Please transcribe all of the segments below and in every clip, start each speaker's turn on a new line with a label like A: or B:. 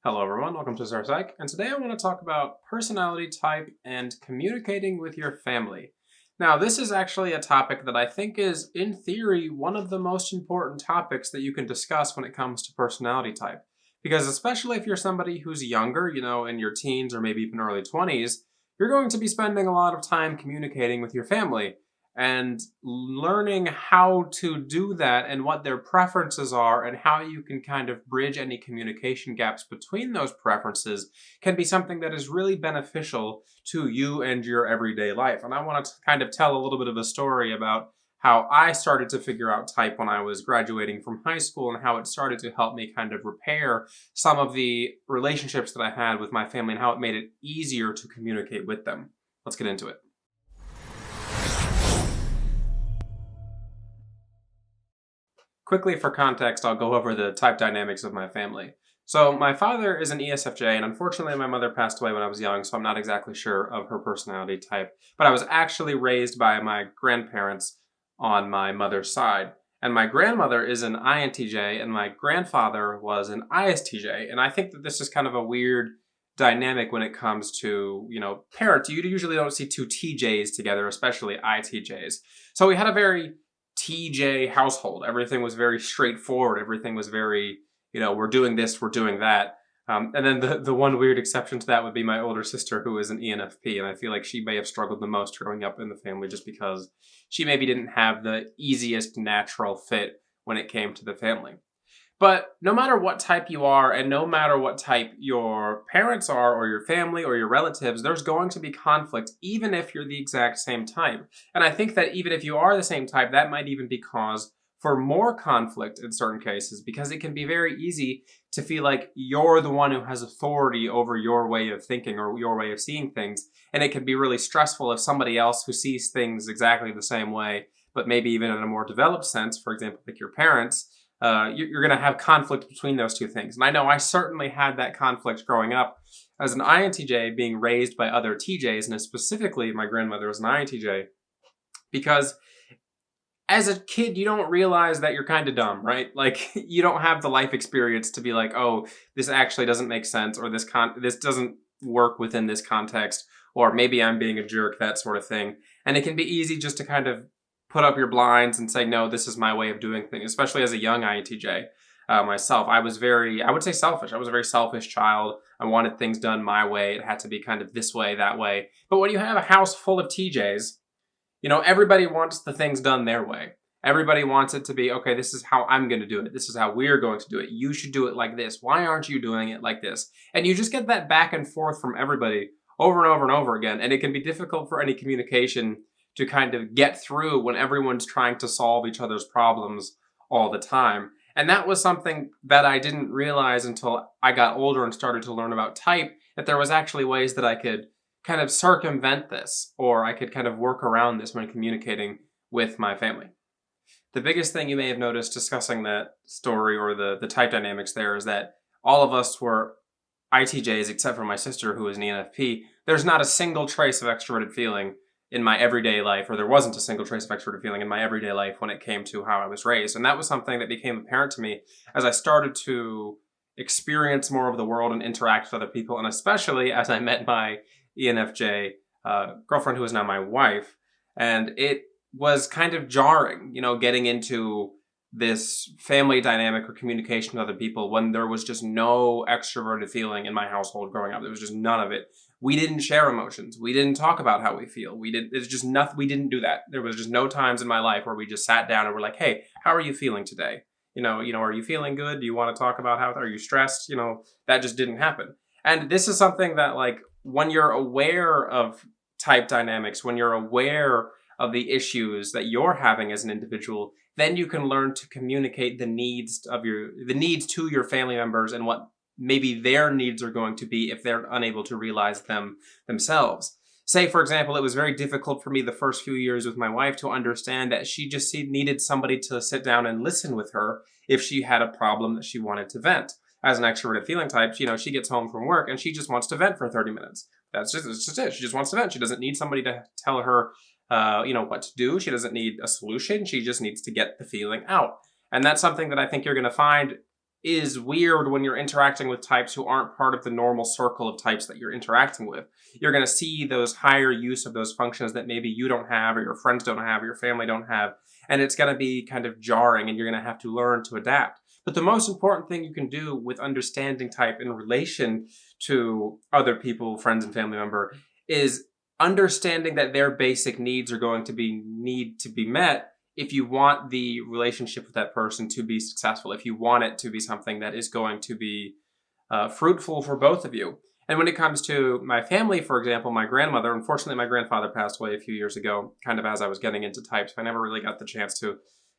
A: Hello, everyone. Welcome to Zarpsych. And today I want to talk about personality type and communicating with your family. Now, this is actually a topic that I think is, in theory, one of the most important topics that you can discuss when it comes to personality type. Because especially if you're somebody who's younger, in your teens or maybe even early 20s, you're going to be spending a lot of time communicating with your family. And learning how to do that and what their preferences are and how you can kind of bridge any communication gaps between those preferences can be something that is really beneficial to you and your everyday life. And I want to kind of tell a little bit of a story about how I started to figure out type when I was graduating from high school and how it started to help me kind of repair some of the relationships that I had with my family and how it made it easier to communicate with them. Let's get into it. Quickly, for context, I'll go over the type dynamics of my family. So my father is an ESFJ, and unfortunately my mother passed away when I was young, so I'm not exactly sure of her personality type. But I was actually raised by my grandparents on my mother's side. And my grandmother is an INTJ, and my grandfather was an ISTJ. And I think that this is kind of a weird dynamic when it comes to, parents. You usually don't see two TJs together, especially ITJs. So we had a very TJ household. Everything was very straightforward. Everything was very, we're doing this, we're doing that. And then the one weird exception to that would be my older sister, who is an ENFP. And I feel like she may have struggled the most growing up in the family just because she maybe didn't have the easiest natural fit when it came to the family. But no matter what type you are, and no matter what type your parents are, or your family, or your relatives, there's going to be conflict, even if you're the exact same type. And I think that even if you are the same type, that might even be cause for more conflict in certain cases, because it can be very easy to feel like you're the one who has authority over your way of thinking or your way of seeing things. And it can be really stressful if somebody else who sees things exactly the same way, but maybe even in a more developed sense, for example, like your parents, you're going to have conflict between those two things. And I know I certainly had that conflict growing up as an INTJ, being raised by other TJs, and specifically my grandmother was an INTJ, because as a kid, you don't realize that you're kind of dumb, right? Like, you don't have the life experience to be like, oh, this actually doesn't make sense, or this doesn't work within this context, or maybe I'm being a jerk, that sort of thing. And it can be easy just to kind of put up your blinds and say, no, this is my way of doing things, especially as a young INTJ. Myself, I would say selfish. I was a very selfish child. I wanted things done my way. It had to be kind of this way, that way. But when you have a house full of TJs, everybody wants the things done their way. Everybody wants it to be, okay, this is how I'm going to do it. This is how we're going to do it. You should do it like this. Why aren't you doing it like this? And you just get that back and forth from everybody over and over and over again. And it can be difficult for any communication to kind of get through when everyone's trying to solve each other's problems all the time. And that was something that I didn't realize until I got older and started to learn about type, that there was actually ways that I could kind of circumvent this, or I could kind of work around this when communicating with my family. The biggest thing you may have noticed discussing that story or the type dynamics there is that all of us were ITJs except for my sister, who is an ENFP. There's not a single trace of extroverted feeling in my everyday life, or there wasn't a single trace of extroverted feeling in my everyday life when it came to how I was raised. And that was something that became apparent to me as I started to experience more of the world and interact with other people, and especially as I met my ENFJ girlfriend, who is now my wife. And it was kind of jarring, getting into this family dynamic or communication with other people when there was just no extroverted feeling in my household growing up. There was just none of it. We didn't share emotions. We didn't talk about how we feel. It's just nothing. We didn't do that. There was just no times in my life where we just sat down and were like, hey, how are you feeling today? Are you feeling good? Do you want to talk about are you stressed? That just didn't happen. And this is something that, like, when you're aware of type dynamics, when you're aware of the issues that you're having as an individual, then you can learn to communicate the needs to your family members and what maybe their needs are going to be if they're unable to realize them themselves. Say, for example, it was very difficult for me the first few years with my wife to understand that she just needed somebody to sit down and listen with her if she had a problem that she wanted to vent. As an extroverted feeling type, she gets home from work and she just wants to vent for 30 minutes. That's just it. She just wants to vent. She doesn't need somebody to tell her, what to do. She doesn't need a solution. She just needs to get the feeling out. And that's something that I think you're going to find is weird when you're interacting with types who aren't part of the normal circle of types that you're interacting with. You're going to see those higher use of those functions that maybe you don't have, or your friends don't have, or your family don't have. And it's going to be kind of jarring, and you're going to have to learn to adapt. But the most important thing you can do with understanding type in relation to other people, friends and family member, is understanding that their basic needs are going to need to be met if you want the relationship with that person to be successful, if you want it to be something that is going to be fruitful for both of you. And when it comes to my family, for example, my grandmother, unfortunately, my grandfather passed away a few years ago, kind of as I was getting into types. I never really got the chance to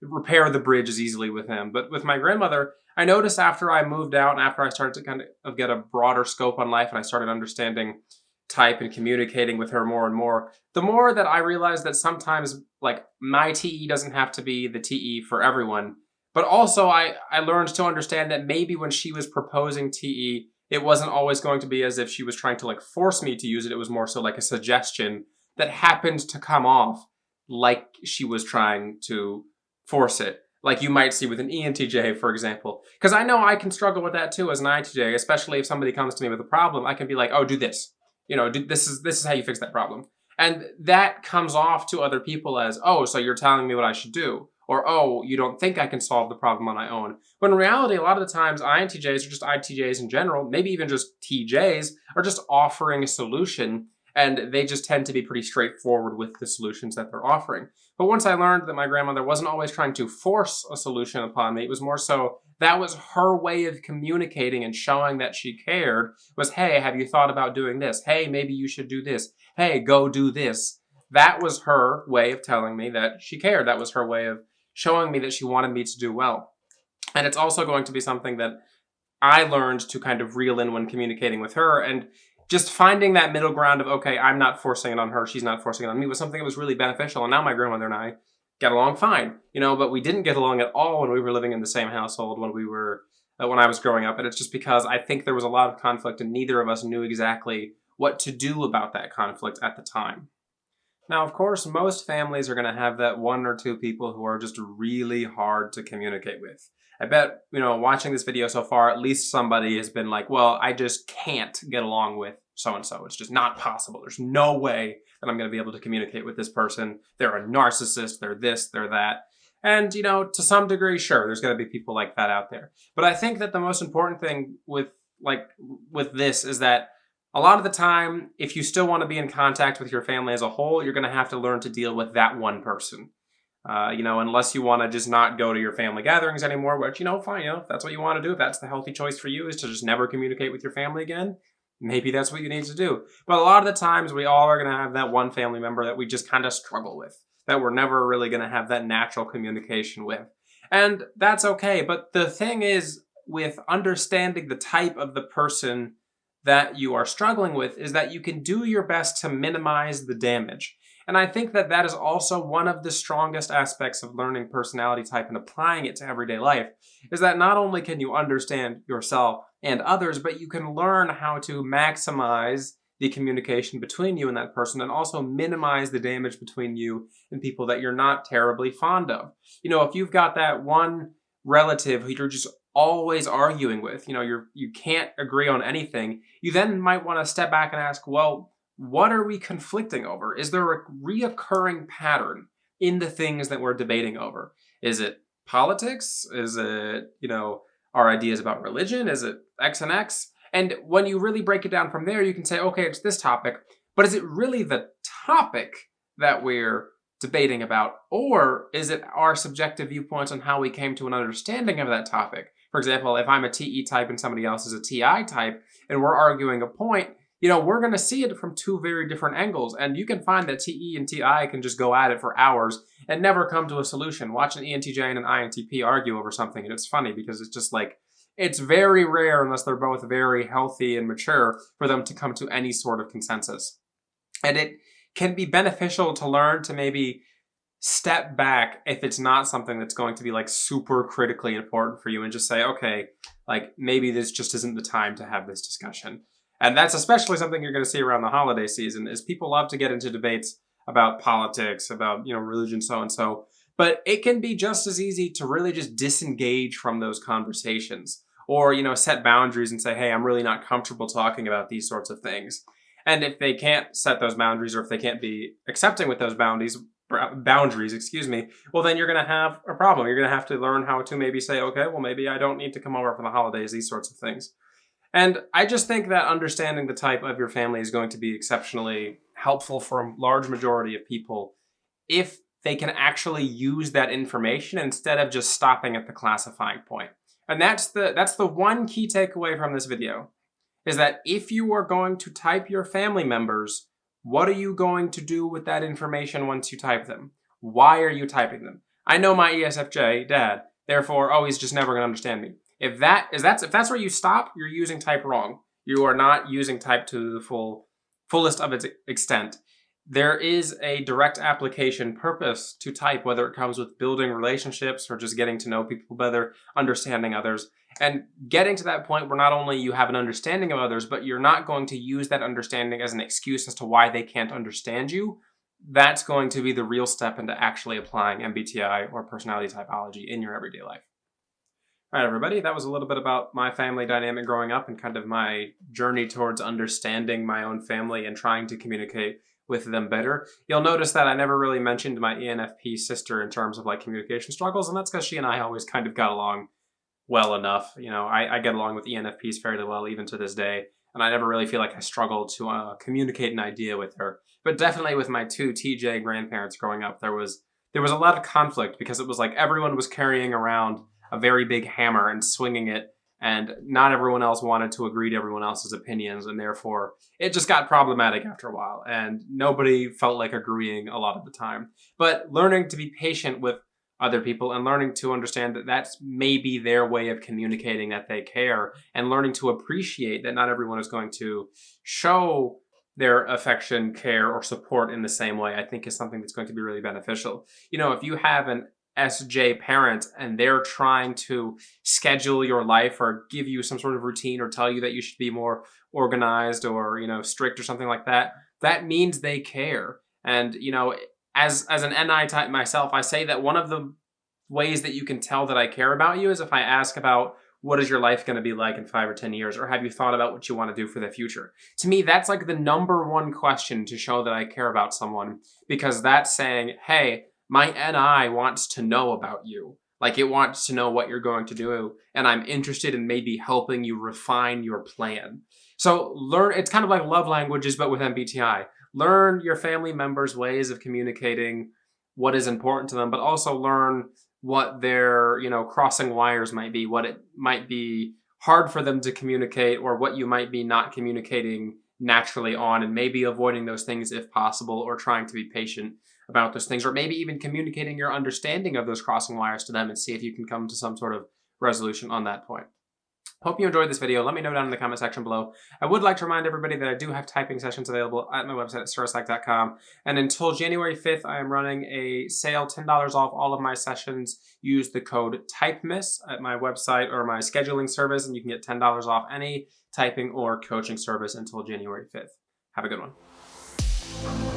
A: repair the bridge as easily with him. But with my grandmother, I noticed after I moved out and after I started to kind of get a broader scope on life and I started understanding type and communicating with her more and more, the more that I realized that sometimes, like, my TE doesn't have to be the TE for everyone. But also I learned to understand that maybe when she was proposing TE, it wasn't always going to be as if she was trying to like force me to use it. It was more so like a suggestion that happened to come off like she was trying to force it. Like you might see with an ENTJ, for example. Because I know I can struggle with that too as an INTJ, especially if somebody comes to me with a problem. I can be like, oh, do this. This is how you fix that problem. And that comes off to other people as, oh, so you're telling me what I should do. Or, oh, you don't think I can solve the problem on my own. But in reality, a lot of the times, INTJs or just ITJs in general, maybe even just TJs, are just offering a solution, and they just tend to be pretty straightforward with the solutions that they're offering. But once I learned that my grandmother wasn't always trying to force a solution upon me, it was more so that was her way of communicating and showing that she cared, was, hey, have you thought about doing this? Hey, maybe you should do this. Hey, go do this. That was her way of telling me that she cared. That was her way of showing me that she wanted me to do well. And it's also going to be something that I learned to kind of reel in when communicating with her, and just finding that middle ground of, okay, I'm not forcing it on her, she's not forcing it on me, was something that was really beneficial. And now my grandmother and I get along fine, but we didn't get along at all when we were living in the same household when I was growing up. And it's just because I think there was a lot of conflict and neither of us knew exactly what to do about that conflict at the time. Now, of course, most families are going to have that one or two people who are just really hard to communicate with. I bet, watching this video so far, at least somebody has been like, well, I just can't get along with so-and-so. It's just not possible. There's no way that I'm going to be able to communicate with this person. They're a narcissist. They're this, they're that. And, to some degree, sure, there's going to be people like that out there. But I think that the most important thing with this is that a lot of the time, if you still want to be in contact with your family as a whole, you're going to have to learn to deal with that one person. Unless you want to just not go to your family gatherings anymore, which, fine, if that's what you want to do, if that's the healthy choice for you is to just never communicate with your family again, maybe that's what you need to do. But a lot of the times, we all are going to have that one family member that we just kind of struggle with, that we're never really going to have that natural communication with. And that's okay. But the thing is, with understanding the type of the person that you are struggling with, is that you can do your best to minimize the damage. And I think that that is also one of the strongest aspects of learning personality type and applying it to everyday life, is that not only can you understand yourself and others, but you can learn how to maximize the communication between you and that person, and also minimize the damage between you and people that you're not terribly fond of. If you've got that one relative who you're just always arguing with, you can't agree on anything, you then might want to step back and ask, well, what are we conflicting over? Is there a reoccurring pattern in the things that we're debating over? Is it politics? Is it, our ideas about religion? Is it X and X? And when you really break it down from there, you can say, okay, it's this topic, but is it really the topic that we're debating about? Or is it our subjective viewpoints on how we came to an understanding of that topic? For example, if I'm a TE type and somebody else is a TI type, and we're arguing a point, we're going to see it from two very different angles. And you can find that TE and TI can just go at it for hours and never come to a solution. Watch an ENTJ and an INTP argue over something. And it's funny because it's just like, it's very rare, unless they're both very healthy and mature, for them to come to any sort of consensus. And it can be beneficial to learn to maybe step back if it's not something that's going to be like super critically important for you, and just say, okay, like maybe this just isn't the time to have this discussion. And that's especially something you're going to see around the holiday season, is people love to get into debates about politics, about, religion, so and so. But it can be just as easy to really just disengage from those conversations. or, set boundaries and say, hey, I'm really not comfortable talking about these sorts of things. And if they can't set those boundaries, or if they can't be accepting with those boundaries, well, then you're going to have a problem. You're going to have to learn how to maybe say, okay, well, maybe I don't need to come over for the holidays, these sorts of things. And I just think that understanding the type of your family is going to be exceptionally helpful for a large majority of people if they can actually use that information instead of just stopping at the classifying point. And that's the one key takeaway from this video, is that if you are going to type your family members, what are you going to do with that information once you type them? Why are you typing them? I know my ESFJ dad, therefore, he's just never going to understand me. If that's where you stop, you're using type wrong. You are not using type to the fullest of its extent. There is a direct application purpose to type, whether it comes with building relationships or just getting to know people better, understanding others, and getting to that point where not only you have an understanding of others, but you're not going to use that understanding as an excuse as to why they can't understand you. That's going to be the real step into actually applying MBTI or personality typology in your everyday life. All right, everybody, that was a little bit about my family dynamic growing up and kind of my journey towards understanding my own family and trying to communicate with them better. You'll notice that I never really mentioned my ENFP sister in terms of like communication struggles, and that's because she and I always kind of got along well enough. I get along with ENFPs fairly well even to this day, and I never really feel like I struggled to communicate an idea with her. But definitely with my two TJ grandparents growing up, there was a lot of conflict because it was like everyone was carrying around a very big hammer and swinging it, and not everyone else wanted to agree to everyone else's opinions, and therefore it just got problematic after a while, and nobody felt like agreeing a lot of the time. But learning to be patient with other people and learning to understand that that's maybe their way of communicating that they care, and learning to appreciate that not everyone is going to show their affection, care, or support in the same way, I think is something that's going to be really beneficial. If you have an SJ parent and they're trying to schedule your life or give you some sort of routine or tell you that you should be more organized or, strict or something like that, that means they care. And, as an NI type myself, I say that one of the ways that you can tell that I care about you is if I ask about what is your life going to be like in 5 or 10 years, or have you thought about what you want to do for the future? To me, that's like the number one question to show that I care about someone, because that's saying, hey, my NI wants to know about you. Like, it wants to know what you're going to do, and I'm interested in maybe helping you refine your plan. So it's kind of like love languages, but with MBTI. Learn your family members' ways of communicating what is important to them, but also learn what their, crossing wires might be, what it might be hard for them to communicate, or what you might be not communicating naturally on, and maybe avoiding those things if possible, or trying to be patient about those things, or maybe even communicating your understanding of those crossing wires to them and see if you can come to some sort of resolution on that point. Hope you enjoyed this video. Let me know down in the comment section below. I would like to remind everybody that I do have typing sessions available at my website at StarStack.com. And until January 5th, I am running a sale, $10 off all of my sessions. Use the code TYPEMISS at my website or my scheduling service, and you can get $10 off any typing or coaching service until January 5th. Have a good one.